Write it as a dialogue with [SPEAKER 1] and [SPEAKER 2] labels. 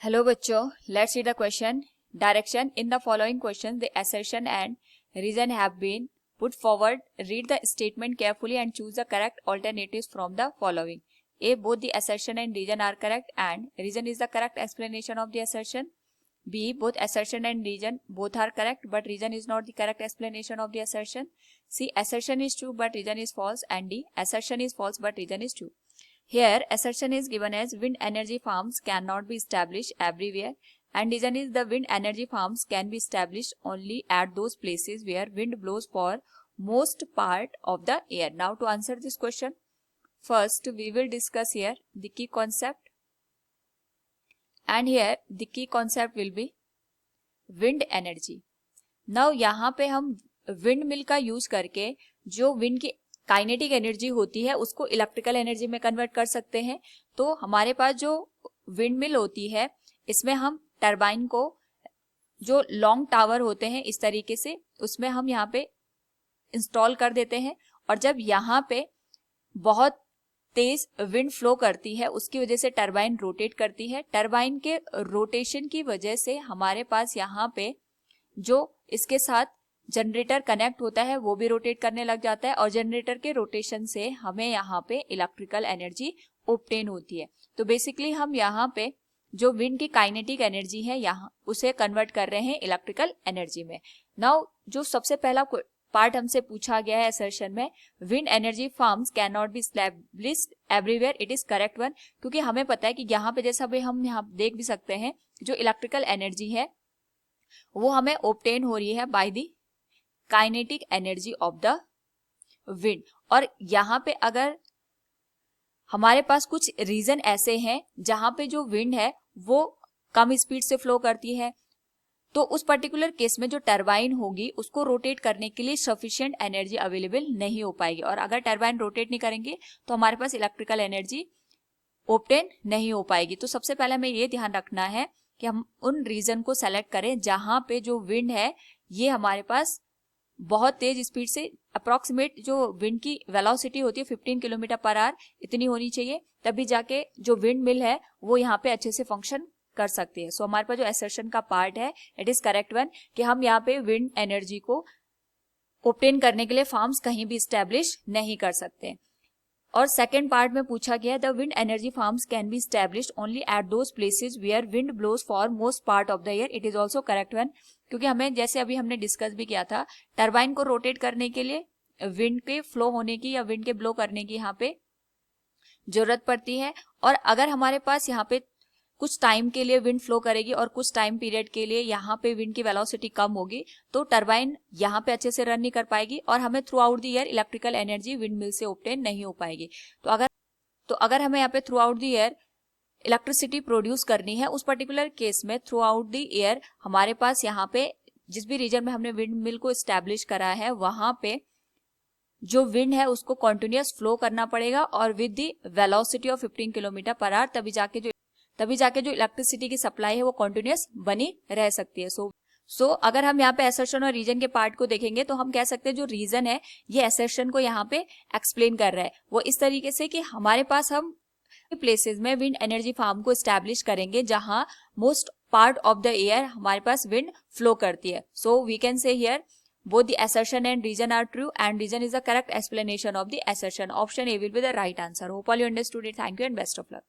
[SPEAKER 1] Hello बच्चों, let's see the question. Direction in the following question the assertion and reason have been put forward. Read the statement carefully and choose the correct alternatives from the following. A. Both the assertion and reason are correct and reason is the correct explanation of the assertion. B. Both assertion and reason both are correct but reason is not the correct explanation of the assertion. C. Assertion is true but reason is false. And D. Assertion is false but reason is true. Here, assertion is given as wind energy farms cannot be established everywhere, and reason is the wind energy farms can be established only at those places where wind blows for most part of the year. Now, to answer this question, first we will discuss here the key concept, and here the key concept will be wind energy. Now, यहाँ पे हम wind mill का use करके जो wind की kinetic energy होती है उसको इलेक्ट्रिकल एनर्जी में कन्वर्ट कर सकते हैं. तो हमारे पास जो विंड मिल होती है इसमें हम टरबाइन को जो लॉन्ग टावर होते हैं इस तरीके से उसमें हम यहाँ पे इंस्टॉल कर देते हैं, और जब यहाँ पे बहुत तेज विंड फ्लो करती है उसकी वजह से टरबाइन रोटेट करती है. टरबाइन के रोटेशन की वजह से हमारे पास यहाँ पे जो इसके साथ जनरेटर कनेक्ट होता है वो भी रोटेट करने लग जाता है, और जनरेटर के रोटेशन से हमें यहाँ पे इलेक्ट्रिकल एनर्जी ऑब्टेन होती है. तो बेसिकली हम यहाँ पे जो विंड की काइनेटिक एनर्जी है यहाँ उसे कन्वर्ट कर रहे हैं इलेक्ट्रिकल एनर्जी में. नाउ जो सबसे पहला पार्ट हमसे पूछा गया है असर्शन में, wind energy farms can not be established everywhere, it is correct one. क्योंकि हमें पता है कि यहाँ पे जैसा भी हम यहाँ देख भी सकते हैं जो इलेक्ट्रिकल एनर्जी है वो हमें ऑब्टेन हो रही है by the kinetic energy of the wind. और यहाँ पे अगर हमारे पास कुछ रीजन ऐसे हैं जहां पे जो विंड है वो कम स्पीड से फ्लो करती है, तो उस पर्टिकुलर केस में जो टरबाइन होगी उसको रोटेट करने के लिए सफिशिएंट एनर्जी अवेलेबल नहीं हो पाएगी, और अगर टरबाइन रोटेट नहीं करेंगे तो हमारे पास इलेक्ट्रिकल एनर्जी ऑब्टेन नहीं हो पाएगी. तो सबसे पहले हमें ये ध्यान रखना है कि हम उन रीजन को सेलेक्ट करें जहां पे जो विंड है ये हमारे पास बहुत तेज स्पीड से अप्रोक्सीमेट जो विंड की वेलोसिटी होती है 15 किलोमीटर पर आवर इतनी होनी चाहिए, तभी जाके जो विंड मिल है वो यहाँ पे अच्छे से फंक्शन कर सकती है. सो हमारे पास जो असर्शन का पार्ट है इट इज करेक्ट वन कि हम यहाँ पे विंड एनर्जी को ऑब्टेन करने के लिए फार्म्स कहीं भी स्टैब्लिश नहीं कर सकते. और सेकेंड पार्ट में पूछा गया the wind energy farms can be established only at those places where wind blows for most part of the year, it is also correct one. क्योंकि हमें जैसे अभी हमने डिस्कस भी किया था टरबाइन को रोटेट करने के लिए विंड के फ्लो होने की या विंड के ब्लो करने की यहाँ पे जरूरत पड़ती है, और अगर हमारे पास यहाँ पे कुछ टाइम के लिए विंड फ्लो करेगी और कुछ टाइम पीरियड के लिए यहाँ पे विंड की वेलोसिटी कम होगी तो टरबाइन यहाँ पे अच्छे से रन नहीं कर पाएगी और हमें through out the year electrical energy wind mill से ऑब्टेन नहीं हो पाएगी. तो अगर हमें यहाँ पे through out the year electricity produce करनी है उस पर्टिकुलर केस में थ्रू आउट द ईयर हमारे पास यहाँ पे जिस भी रीजन में हमने विंड मिल को एस्टैब्लिश करा है वहां पे जो विंड है उसको कॉन्टिन्यूअस फ्लो करना पड़ेगा और with the velocity of 15 kilometre per hour, तभी जाके जो इलेक्ट्रिसिटी की सप्लाई है वो कॉन्टिन्यूअस बनी रह सकती है. सो अगर हम यहाँ पे असर्शन और रीजन के पार्ट को देखेंगे तो हम कह सकते हैं जो रीजन है ये असर्शन को यहाँ पे एक्सप्लेन कर रहा है वो इस तरीके से कि हमारे पास हम प्लेसेस में विंड एनर्जी फार्म को एस्टैब्लिश करेंगे जहां most part of the year हमारे पास विंड फ्लो करती है. So we can say here both the assertion and reason are true and reason is the correct explanation of the assertion. Option A will be the right answer. Hope all you understood it. Thank you and best of luck.